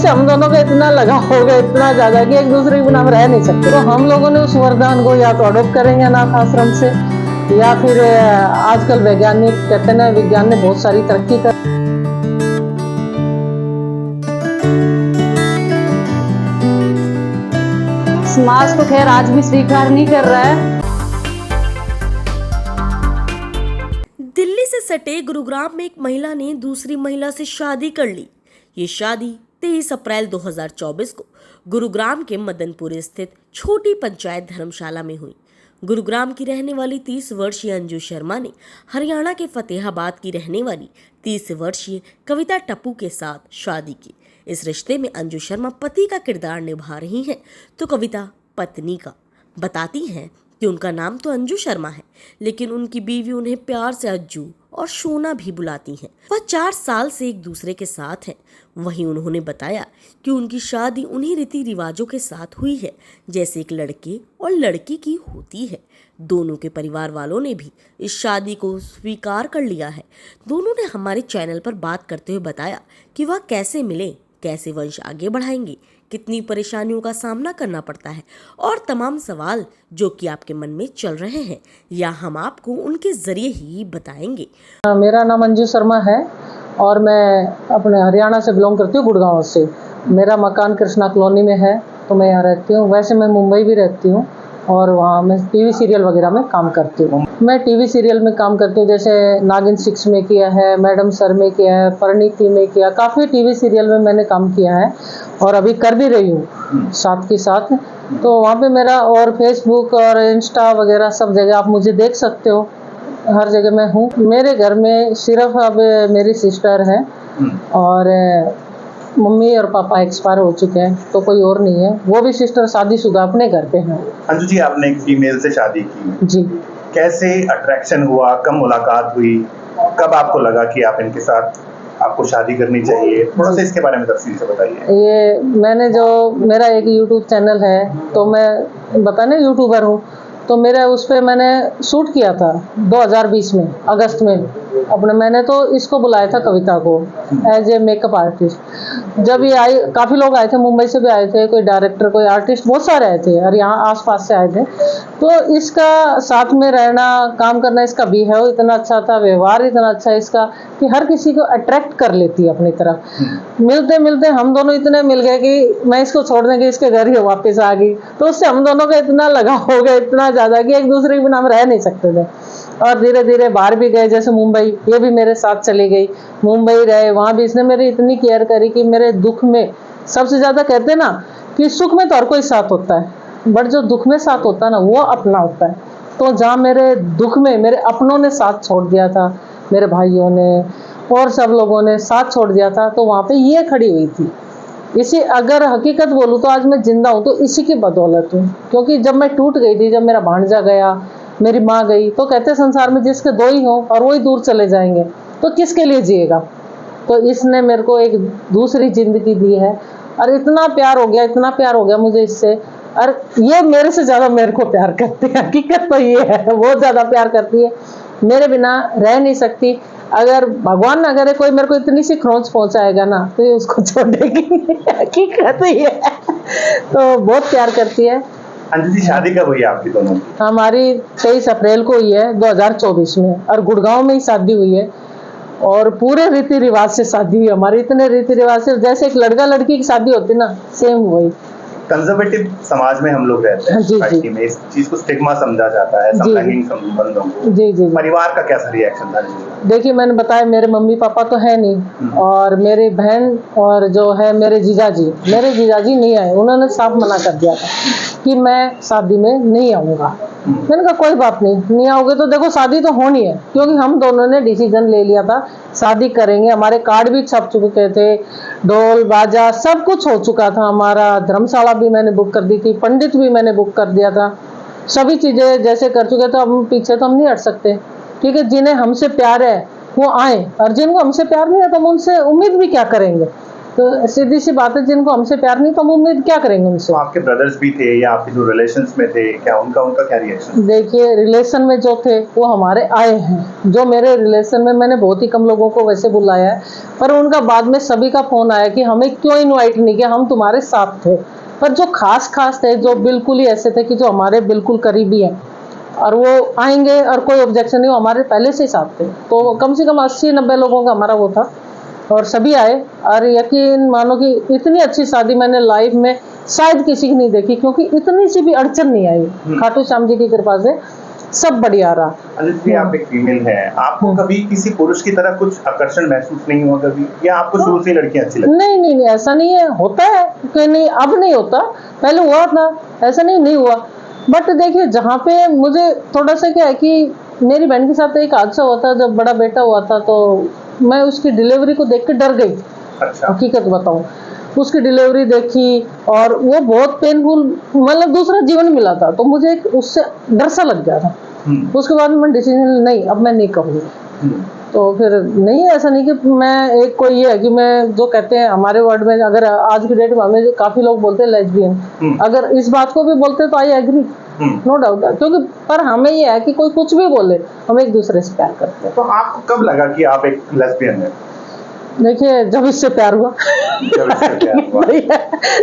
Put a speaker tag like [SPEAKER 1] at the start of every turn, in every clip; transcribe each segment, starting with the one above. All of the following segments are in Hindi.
[SPEAKER 1] उससे हम दोनों का इतना लगाव हो गया, इतना ज्यादा कि एक दूसरे के बिना हम रह नहीं सकते। तो हम लोगों ने उस वरदान को या तो अडॉप्ट करेंगे अनाथ आश्रम से, या फिर आजकल वैज्ञानिक कहते हैं, विज्ञान ने बहुत सारी तरक्की कर।
[SPEAKER 2] समाज तो खैर आज भी स्वीकार नहीं कर रहा है।
[SPEAKER 3] दिल्ली से सटे गुरुग्राम में एक महिला ने दूसरी महिला से शादी कर ली। ये शादी 23 अप्रैल 2024 को गुरुग्राम के मदनपुर स्थित छोटी पंचायत धर्मशाला में हुई। गुरुग्राम की रहने वाली 30 वर्षीय अंजू शर्मा ने हरियाणा के फतेहाबाद की रहने वाली 30 वर्षीय कविता टप्पू के साथ शादी की। इस रिश्ते में अंजू शर्मा पति का किरदार निभा रही हैं तो कविता पत्नी का। बताती हैं कि उनका नाम तो अंजू शर्मा है, लेकिन उनकी बीवी उन्हें प्यार से अज्जू और सोना भी बुलाती हैं। वह 4 साल से एक दूसरे के साथ हैं। वहीं उन्होंने बताया कि उनकी शादी उन्हीं रीति रिवाजों के साथ हुई है जैसे एक लड़के और लड़की की होती है। दोनों के परिवार वालों ने भी इस शादी को स्वीकार कर लिया है। दोनों ने हमारे चैनल पर बात करते हुए बताया कि वह कैसे मिले, कैसे वंश आगे बढ़ाएंगे, कितनी परेशानियों का सामना करना पड़ता है और तमाम सवाल जो कि आपके मन में चल रहे हैं या हम आपको उनके जरिए ही बताएंगे।
[SPEAKER 1] मेरा नाम अंजू शर्मा है और मैं अपने हरियाणा से बिलोंग करती हूँ, गुड़गांव से। मेरा मकान कृष्णा कॉलोनी में है, तो मैं यहाँ रहती हूँ। वैसे मैं मुंबई भी रहती हूँ और वहाँ मैं टीवी सीरियल वगैरह में काम करती हूँ। मैं टीवी सीरियल में काम करती हूँ, जैसे नागिन 6 में किया है, मैडम सर में किया है, परिणीति में किया, काफ़ी टीवी सीरियल में मैंने काम किया है और अभी कर भी रही हूँ साथ के साथ। तो वहाँ पे मेरा और फेसबुक और इंस्टा वगैरह सब जगह आप मुझे देख सकते हो, हर जगह मैं हूँ। मेरे घर में सिर्फ अब मेरी सिस्टर है और मम्मी और पापा एक्सपायर हो चुके हैं, तो कोई और नहीं है। वो भी सिस्टर शादीशुदा अपने घर पे हैं।
[SPEAKER 4] अंजू जी, आपने एक फीमेल से शादी की
[SPEAKER 1] जी।
[SPEAKER 4] कैसे अट्रैक्शन हुआ, कब मुलाकात हुई, कब आपको लगा कि आप इनके साथ आपको शादी करनी चाहिए? थोड़ा सा इसके बारे में तफसील से बताइए।
[SPEAKER 1] ये मैंने जो मेरा एक यूट्यूब चैनल है, तो मैं बता ना यूट्यूबर हूँ, तो मेरा उस पर मैंने शूट किया था 2020 में अगस्त में अपने। मैंने तो इसको बुलाया था कविता को एज ए मेकअप आर्टिस्ट। जब ये आई, काफ़ी लोग आए थे, मुंबई से भी आए थे, कोई डायरेक्टर, कोई आर्टिस्ट, बहुत सारे आए थे और यहाँ आसपास से आए थे। तो इसका साथ में रहना, काम करना, इसका बिहेव इतना अच्छा था, व्यवहार इतना अच्छा है इसका कि हर किसी को अट्रैक्ट कर लेती है अपनी तरफ। मिलते मिलते हम दोनों इतने मिल गए कि मैं इसको छोड़ने के इसके घर ही वापस आ गई। तो उससे हम दोनों का इतना लगाव हो गया, इतना ज़्यादा कि एक दूसरे के बिना हम रह नहीं सकते थे। और धीरे धीरे बाहर भी गए, जैसे मुंबई, ये भी मेरे साथ चली गई। मुंबई रहे, वहाँ भी इसने मेरी इतनी केयर करी कि मेरे दुख में, सबसे ज़्यादा कहते हैं ना कि सुख में तो हर कोई साथ होता है, बट जो दुख में साथ होता है ना, वो अपना होता है। तो जहाँ मेरे दुख में मेरे अपनों ने साथ छोड़ दिया था, मेरे भाइयों ने और सब लोगों ने साथ छोड़ दिया था, तो वहाँ पे ये खड़ी हुई थी। इसी, अगर हकीकत बोलूँ तो आज मैं जिंदा हूँ तो इसी की बदौलत हूँ। क्योंकि जब मैं टूट गई थी, जब मेरा भांजा गया, मेरी माँ गई, तो कहते संसार में जिसके 2 ही हों और वही दूर चले जाएंगे, तो किसके लिए जिएगा। तो इसने मेरे को एक दूसरी जिंदगी दी है और इतना प्यार हो गया, इतना प्यार हो गया मुझे इससे। और ये मेरे से ज़्यादा मेरे को प्यार करती है, हकीकत तो ये है, बहुत ज़्यादा प्यार करती है। मेरे बिना रह नहीं सकती। अगर भगवान ना करे कोई मेरे को इतनी सी खरोंच पहुंचाएगा ना, तो ये उसको छोड़ेगी नहीं, हकीकत ये है। तो बहुत प्यार करती है।
[SPEAKER 4] अंजू जी, शादी कब हुई आपकी दोनों की?
[SPEAKER 1] हमारी 23 अप्रैल को हुई है 2024 में, और गुड़गांव में ही शादी हुई है और पूरे रीति रिवाज से शादी हुई हमारी। इतने रीति रिवाज से, जैसे एक लड़का लड़की की शादी होती ना, सेम वही।
[SPEAKER 4] कंजर्वेटिव समाज में हम लोग रहते हैं,
[SPEAKER 1] जी,
[SPEAKER 4] सोसाइटी में इस चीज को स्टिग्मा समझा जाता है, समलैंगिक संबंधों को।
[SPEAKER 1] जी जी।
[SPEAKER 4] परिवार का कैसा रिएक्शन था?
[SPEAKER 1] देखिए, मैंने बताया मेरे मम्मी पापा तो है नहीं, और मेरी बहन और जो है मेरे जीजाजी नहीं आए। उन्होंने साफ मना कर दिया था कि मैं शादी में नहीं आऊँगा। मैंने कहा कोई बात नहीं आओगे तो देखो शादी तो होनी है, क्योंकि हम दोनों ने डिसीजन ले लिया था शादी करेंगे। हमारे कार्ड भी छप चुके थे, ढोल बाजा सब कुछ हो चुका था हमारा। धर्मशाला भी मैंने बुक कर दी थी, पंडित भी मैंने बुक कर दिया था, सभी चीज़ें जैसे कर चुके। तो अब पीछे तो हम नहीं हट सकते, ठीक है। जिन्हें हमसे प्यार है वो आए, और जिनको हमसे प्यार नहीं है तो हम उनसे उम्मीद भी क्या करेंगे। तो सीधी सी बात है, जिनको हमसे प्यार नहीं तो हम उम्मीद क्या करेंगे उनसे।
[SPEAKER 4] तो आपके ब्रदर्स भी थे या आपके जो रिलेशंस में थे, क्या उनका क्या रिएक्शन?
[SPEAKER 1] देखिए, रिलेशन में जो थे वो हमारे आए हैं। जो मेरे रिलेशन में, मैंने बहुत ही कम लोगों को वैसे बुलाया है, पर उनका बाद में सभी का फोन आया कि हमें क्यों इनवाइट नहीं किया, हम तुम्हारे साथ थे। पर जो खास थे, जो बिल्कुल ही ऐसे थे कि जो हमारे बिल्कुल करीबी हैं और वो आएंगे और कोई ऑब्जेक्शन नहीं, वो हमारे पहले से ही साथ थे। तो कम से कम 80-90 लोगों का हमारा वो था और सभी आए। और यकीन मानो कि इतनी अच्छी शादी मैंने लाइफ में शायद किसी की नहीं देखी, क्योंकि इतनी सी भी अड़चन नहीं आई। खाटू श्याम जी की कृपा से सब बढ़िया रहा।
[SPEAKER 4] अंजलि जी, आप एक फीमेल हैं, आपको कभी किसी पुरुष की तरह कुछ आकर्षण महसूस नहीं हुआ कभी, या आपको शुरू से लड़कियां अच्छी लगती?
[SPEAKER 1] नहीं, ऐसा नहीं है। होता है कि नहीं, अब नहीं होता, पहले हुआ था, ऐसा नहीं हुआ। बट देखिए, जहाँ पे मुझे थोड़ा सा क्या है कि मेरी बहन के साथ एक हादसा हुआ था, जब बड़ा बेटा हुआ था तो मैं उसकी डिलीवरी को देख के डर गई।
[SPEAKER 4] अच्छा।
[SPEAKER 1] हकीकत बताऊं, उसकी डिलीवरी देखी और वो बहुत पेनफुल, मतलब दूसरा जीवन मिला था, तो मुझे एक उससे डर सा लग गया था। उसके बाद मैं डिसीजन, नहीं अब मैं नहीं कहूँगी। तो फिर नहीं, ऐसा नहीं कि मैं एक कोई ये है कि मैं, जो कहते हैं हमारे वर्ड में, अगर आज की डेट में हमें काफी लोग बोलते हैं लेस्बियन, अगर इस बात को भी बोलते तो आई एग्री, नो डाउट। क्योंकि पर हमें ये है कि कोई कुछ भी बोले, हम एक दूसरे से प्यार करते हैं।
[SPEAKER 4] तो आपको कब लगा कि आप एक लेस्बियन हैं?
[SPEAKER 1] देखिए, जब इससे प्यार हुआ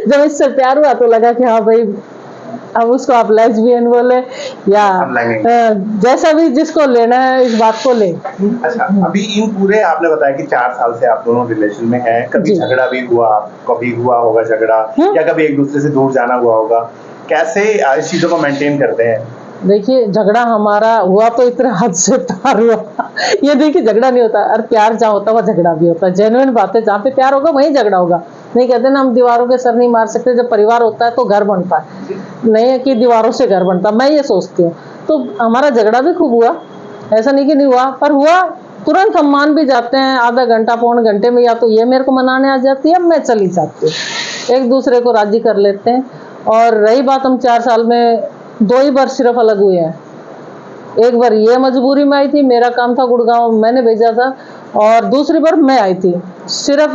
[SPEAKER 1] जब इससे प्यार हुआ तो लगा कि हाँ भाई, अब उसको आप लेस्बियन बोले या जैसा भी जिसको लेना है इस बात को ले।
[SPEAKER 4] अच्छा, अभी इन पूरे, आपने बताया कि 4 साल से आप दोनों रिलेशन में हैं, कभी झगड़ा भी हुआ, कभी हुआ होगा झगड़ा, या कभी एक दूसरे से दूर जाना हुआ होगा, कैसे इस चीजों को मेंटेन करते हैं?
[SPEAKER 1] देखिए, झगड़ा हमारा हुआ तो इतने हद से प्यार हुआ। ये देखिए, झगड़ा नहीं होता, और प्यार जहाँ होता है वहाँ झगड़ा भी होता है। जेन्युइन बात है, जहाँ पे प्यार होगा वहीं झगड़ा होगा। नहीं कहते ना, हम दीवारों के सर नहीं मार सकते, जब परिवार होता है तो घर बनता है, नहीं है कि दीवारों से घर बनता। मैं ये सोचती हूँ। तो हमारा झगड़ा भी खूब हुआ, ऐसा नहीं कि नहीं हुआ, पर हुआ तुरंत हम मान भी जाते हैं। आधा घंटा पौन घंटे में या तो ये मेरे को मनाने आ जाती है, मैं चली जाती हूँ, एक दूसरे को राजी कर लेते हैं। और रही बात, हम 4 साल में 2 ही बार सिर्फ अलग हुए हैं। एक बार ये मजबूरी में आई थी, मेरा काम था गुड़गांव, मैंने भेजा था, और दूसरी बार मैं आई थी। सिर्फ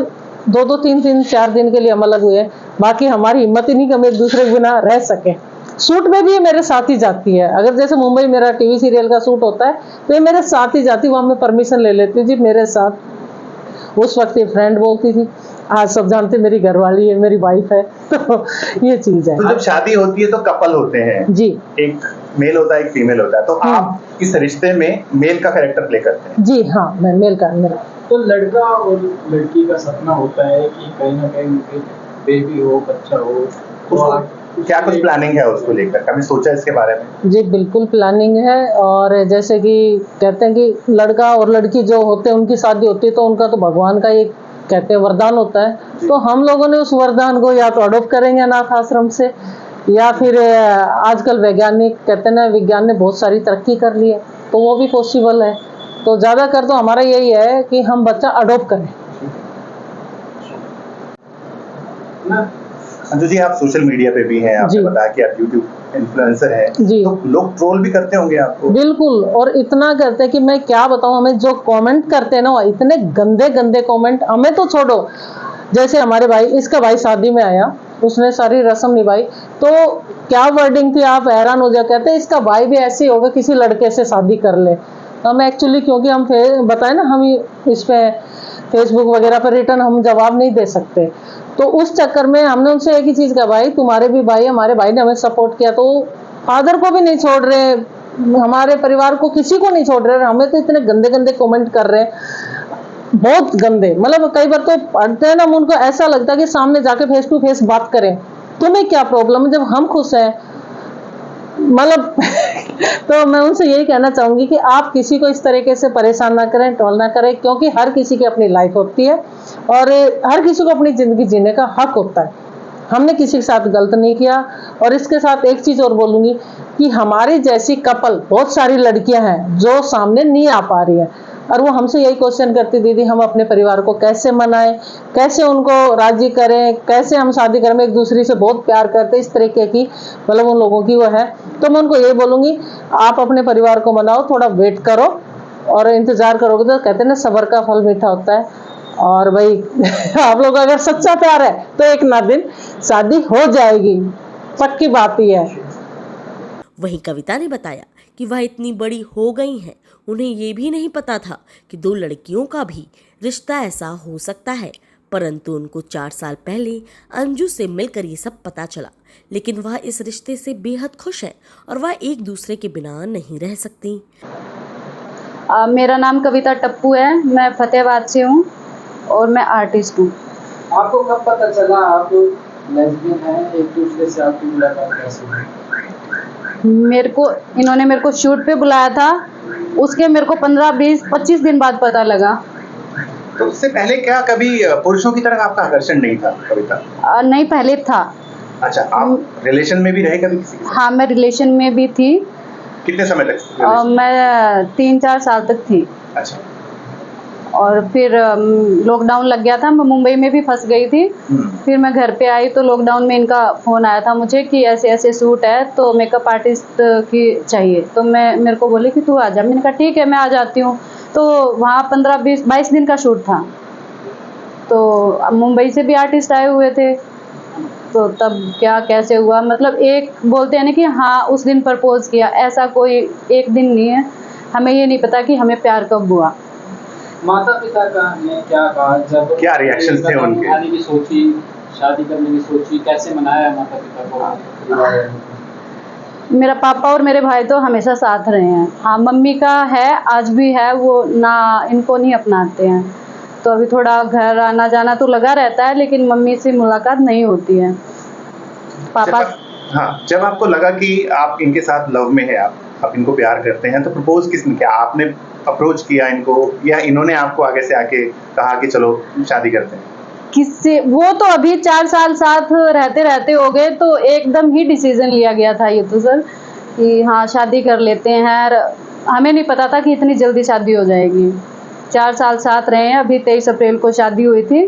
[SPEAKER 1] 2-2, 3-3, 4 दिन के लिए हम अलग हुए। बाकी हमारी हिम्मत ही नहीं कि हम एक दूसरे के बिना रह सके। शूट में भी ये मेरे साथ ही जाती है। अगर जैसे मुंबई मेरा टीवी सीरियल का शूट होता है तो ये मेरे साथ ही जाती, वहाँ मैं परमिशन ले लेती जी मेरे साथ। उस वक्त ये फ्रेंड बोलती थी, आज सब जानते मेरी घरवाली है, मेरी वाइफ है। तो ये चीज है।
[SPEAKER 4] तो जब शादी होती है तो कपल होते हैं
[SPEAKER 1] जी,
[SPEAKER 4] एक मेल होता है, एक फीमेल होता है, तो आप इस रिश्ते में मेल का कैरेक्टर प्ले करते हैं?
[SPEAKER 1] जी हाँ, मैं मेल का, मेरा
[SPEAKER 5] तो लड़का और लड़की का सपना होता है कि कहीं ना कहीं उनके बेबी हो, बच्चा हो, तो
[SPEAKER 4] क्या कुछ प्लानिंग है उसको लेकर, कभी सोचा इसके बारे में?
[SPEAKER 1] जी बिल्कुल प्लानिंग है। और जैसे कि कहते हैं कि लड़का और लड़की जो होते हैं उनकी शादी होती है तो उनका तो भगवान का ये कहते हैं वरदान होता है। तो हम लोगों ने उस वरदान को या तो अडॉप्ट करेंगे अनाथ आश्रम से, या फिर आजकल वैज्ञानिक कहते हैं ना, विज्ञान ने बहुत सारी तरक्की कर ली है तो वो भी पॉसिबल है। तो ज़्यादातर तो हमारा यही है कि हम बच्चा अडॉप्ट करें।
[SPEAKER 4] अंजू जी, आप सोशल मीडिया पे भी हैं, आपने बताया कि आप यूट्यूब इन्फ्लुएंसर हैं,
[SPEAKER 1] जी,
[SPEAKER 4] तो लोग ट्रोल भी करते होंगे आपको?
[SPEAKER 1] बिल्कुल, और इतना करते हैं कि मैं क्या बताऊं। हमें जो कमेंट करते हैं ना, इतने गंदे गंदे कमेंट, हमें तो छोड़ो। जैसे हमारे भाई, इसका भाई शादी में आया, उसने सारी रस्म निभाई, तो क्या वर्डिंग थी, आप हैरान हो जाए। कहते इसका भाई भी ऐसे ही होगा, किसी लड़के से शादी कर ले। हम एक्चुअली, क्योंकि हम बताए ना, हम इस पे फेसबुक वगैरह पर रिटर्न हम जवाब नहीं दे सकते, तो उस चक्कर में हमने उनसे एक ही चीज़ कहा, भाई तुम्हारे भी भाई, हमारे भाई ने हमें सपोर्ट किया, तो फादर को भी नहीं छोड़ रहे, हमारे परिवार को किसी को नहीं छोड़ रहे, हमें तो इतने गंदे गंदे कमेंट कर रहे हैं, बहुत गंदे। मतलब कई बार तो पढ़ते हैं ना, उनको ऐसा लगता है कि सामने जाके फेस टू फेस बात करें, तुम्हें क्या प्रॉब्लम है जब हम खुश हैं, मतलब तो मैं उनसे यही कहना चाहूंगी कि आप किसी को इस तरीके से परेशान ना करें, ट्रोल ना करें, क्योंकि हर किसी की अपनी लाइफ होती है और हर किसी को अपनी जिंदगी जीने का हक होता है। हमने किसी के साथ गलत नहीं किया। और इसके साथ एक चीज और बोलूंगी कि हमारी जैसी कपल बहुत सारी लड़कियां हैं जो सामने नहीं आ पा रही हैं, और वो हमसे यही क्वेश्चन करती, दीदी हम अपने परिवार को कैसे मनाएं, कैसे उनको राजी करें, कैसे हम शादी करें, एक दूसरे से बहुत प्यार करते, इस तरीके की मतलब उन लोगों की वो है। तो मैं उनको यही बोलूंगी, आप अपने परिवार को मनाओ, थोड़ा वेट करो और इंतजार करोगे तो कहते हैं ना, सब्र का फल मीठा होता है। और भाई आप लोग अगर सच्चा प्यार है तो एक ना दिन शादी हो जाएगी, पक्की बात ही है।
[SPEAKER 3] वहीं कविता ने बताया कि वह इतनी बड़ी हो गई हैं, उन्हें ये भी नहीं पता था कि 2 लड़कियों का भी रिश्ता ऐसा हो सकता है, परंतु उनको 4 साल पहले अंजू से मिलकर ये सब पता चला। लेकिन वह इस रिश्ते से बेहद खुश है और वह एक दूसरे के बिना नहीं रह सकती।
[SPEAKER 2] मेरा नाम कविता टप्पू है, मैं फतेहाबाद से हूँ और मैं आर्टिस्ट हूँ।
[SPEAKER 5] आपको कब पता चला आप लेस्बियन हैं, एक दूसरे से आपकी मुलाकात कैसे हुई?
[SPEAKER 2] इन्होंने मेरे को शूट पे बुलाया था, उसके मेरे को 15, 20, 25 दिन बाद पता लगा।
[SPEAKER 4] तो उससे पहले क्या कभी पुरुषों की तरफ आपका आकर्षण नहीं था कविता?
[SPEAKER 2] नहीं, पहले था।
[SPEAKER 4] अच्छा, आप रिलेशन में भी रहे कभी किसी के साथ?
[SPEAKER 2] हाँ, मैं रिलेशन में भी थी।
[SPEAKER 4] कितने समय तक
[SPEAKER 2] मैं 3-4 साल तक थी।
[SPEAKER 4] अच्छा।
[SPEAKER 2] और फिर लॉकडाउन लग गया था, मैं मुंबई में भी फंस गई थी। फिर मैं घर पे आई तो लॉकडाउन में इनका फ़ोन आया था मुझे कि ऐसे ऐसे सूट है तो मेकअप आर्टिस्ट की चाहिए। तो मेरे को बोली कि तू आ जा। मैंने कहा ठीक है, मैं आ जाती हूँ। तो वहाँ 15, 20, 22 दिन का शूट था। तो मुंबई से भी आर्टिस्ट आए हुए थे। तो तब क्या कैसे हुआ, मतलब एक बोलते हैं ना कि हाँ उस दिन प्रपोज किया, ऐसा कोई एक दिन नहीं है। हमें ये नहीं पता कि हमें प्यार कब हुआ।
[SPEAKER 5] माता पिता का ने क्या कहा जब
[SPEAKER 4] क्या रिएक्शंस थे उनके?
[SPEAKER 5] आने की सोची, शादी करने की सोची, कैसे मनाया माता पिता को?
[SPEAKER 2] मेरा पापा और मेरे भाई तो हमेशा साथ रहे हैं। हाँ, मम्मी का है, आज भी है, वो ना इनको नहीं अपनाते हैं। तो अभी थोड़ा घर आना जाना तो लगा रहता है, लेकिन मम्मी से मुलाकात नहीं होती है। पापा
[SPEAKER 4] जब आपको लगा कि आप इनके साथ लव में है, आप इनको प्यार करते हैं, तो प्रपोज किसने किया? आपने अप्रोच किया इनको या इन्होंने आपको आगे से आके कहा कि चलो शादी करते हैं?
[SPEAKER 2] किससे, वो तो अभी 4 साल साथ रहते रहते हो गए तो एकदम ही डिसीजन लिया गया था ये तो सर कि हाँ शादी कर लेते हैं। हमें नहीं पता था कि इतनी जल्दी शादी हो जाएगी। 4 साल साथ रहे हैं, अभी 23 अप्रैल को शादी हुई थी।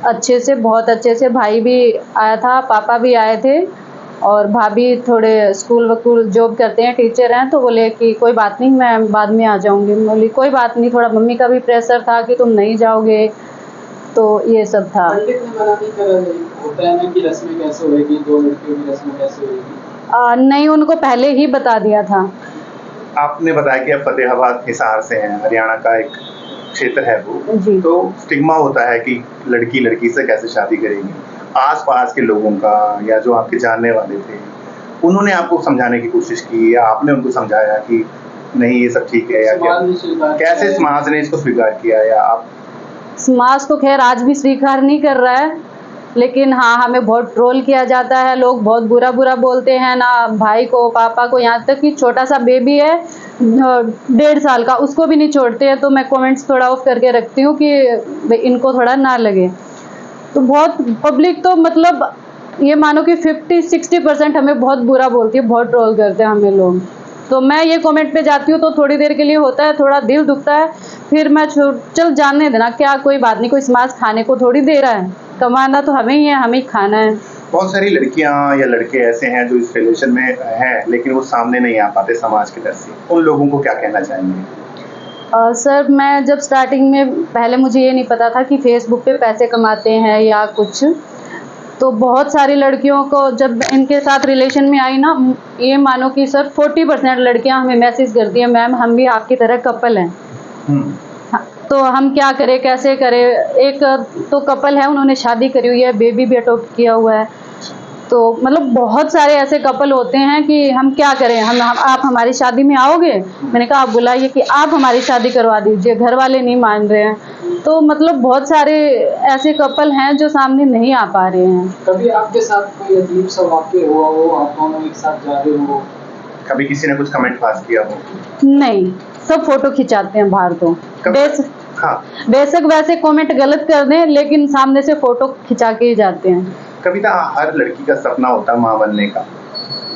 [SPEAKER 2] अच्छे से, बहुत अच्छे से। भाई भी आया था, पापा भी आए थे और भाभी थोड़े स्कूल वकूल जॉब करते हैं, टीचर हैं। तो बोले कि कोई बात नहीं, मैं बाद में आ जाऊंगी। बोली कोई बात नहीं, थोड़ा मम्मी का भी प्रेशर था कि तुम नहीं जाओगे, तो ये सब था।
[SPEAKER 5] पंडित ने मना नहीं करा? होता है ना कि रस्में कैसे होएगी, 2 लड़कियों की रस्में कैसे होएगी?
[SPEAKER 2] नहीं, उनको पहले ही बता दिया था।
[SPEAKER 4] आपने बताया कि आप फतेहाबाद हिसार से हैं, हरियाणा का एक क्षेत्र है वो
[SPEAKER 2] जी।
[SPEAKER 4] तो स्टिग्मा होता है कि लड़की लड़की से कैसे शादी करेगी। आस-पास के लोगों का या जो आपके जानने वाले थे, उन्होंने आपको समझाने की कोशिश की या आपने उनको समझाया कि नहीं ये सब ठीक है या क्या? कैसे समाज ने इसको स्वीकार किया या आप?
[SPEAKER 2] समाज तो खैर आज भी स्वीकार नहीं कर रहा है, लेकिन हाँ हमें बहुत ट्रोल किया जाता है। लोग बहुत बुरा बुरा बोलते हैं ना, भाई को, पापा को, यहाँ तक कि छोटा सा बेबी है 1.5 साल का, उसको भी नहीं छोड़ते हैं। तो मैं कमेंट्स थोड़ा ऑफ करके रखती हूँ कि इनको थोड़ा ना लगे। तो बहुत पब्लिक तो मतलब ये मानो कि 50-60% हमें बहुत बुरा बोलती है, बहुत ट्रोल करते हैं हमें लोग। तो मैं ये कमेंट पे जाती हूँ तो थोड़ी देर के लिए होता है, थोड़ा दिल दुखता है, फिर मैं चल जानने देना, क्या कोई बात नहीं, कोई समाज खाने को थोड़ी दे रहा है, कमाना तो हमें ही है, हमें ही खाना है।
[SPEAKER 4] बहुत सारी लड़कियां या लड़के ऐसे हैं जो इस रिलेशन में हैं लेकिन वो सामने नहीं आ पाते समाज की डर से, उन लोगों को क्या कहना चाहेंगे?
[SPEAKER 2] सर मैं जब स्टार्टिंग में, पहले मुझे ये नहीं पता था कि फेसबुक पे पैसे कमाते हैं या कुछ। तो बहुत सारी लड़कियों को जब इनके साथ रिलेशन में आई ना, ये मानो कि सर 40% लड़कियां हमें मैसेज करती हैं, मैम हम भी आपकी तरह कपल हैं, तो हम क्या करें, कैसे करें। एक तो कपल है, उन्होंने शादी करी हुई है, बेबी भी अडॉप्ट किया हुआ है। तो मतलब बहुत सारे ऐसे कपल होते हैं कि हम क्या करें, आप हमारी शादी में आओगे? मैंने कहा आप बुलाइए कि आप हमारी शादी करवा दीजिए, घर वाले नहीं मान रहे हैं। तो मतलब बहुत सारे ऐसे कपल हैं जो सामने नहीं आ पा रहे हैं।
[SPEAKER 5] कभी आपके साथ कोई अजीब सा वाक्य हुआ हो, आप दोनों एक साथ जा रहे हो,
[SPEAKER 4] कभी किसी ने कुछ कमेंट पास किया हो?
[SPEAKER 2] नहीं, सब फोटो खिंचाते हैं बाहर। तो बेशक वैसे कमेंट गलत कर दें, लेकिन सामने से फोटो खिंचा के ही जाते हैं।
[SPEAKER 4] कविता, हर लड़की का सपना होता है माँ बनने का,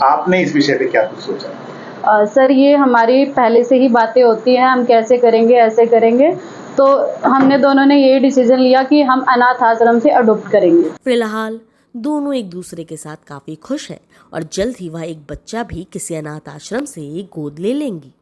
[SPEAKER 4] आपने इस विषय पे क्या कुछ सोचा?
[SPEAKER 2] सर ये हमारी पहले से ही बातें होती हैं, हम कैसे करेंगे, ऐसे करेंगे। तो हमने दोनों ने यही डिसीजन लिया कि हम अनाथ आश्रम से अडॉप्ट करेंगे।
[SPEAKER 3] फिलहाल दोनों एक दूसरे के साथ काफी खुश हैं और जल्द ही वह एक बच्चा भी किसी अनाथ आश्रम से गोद ले लेंगी।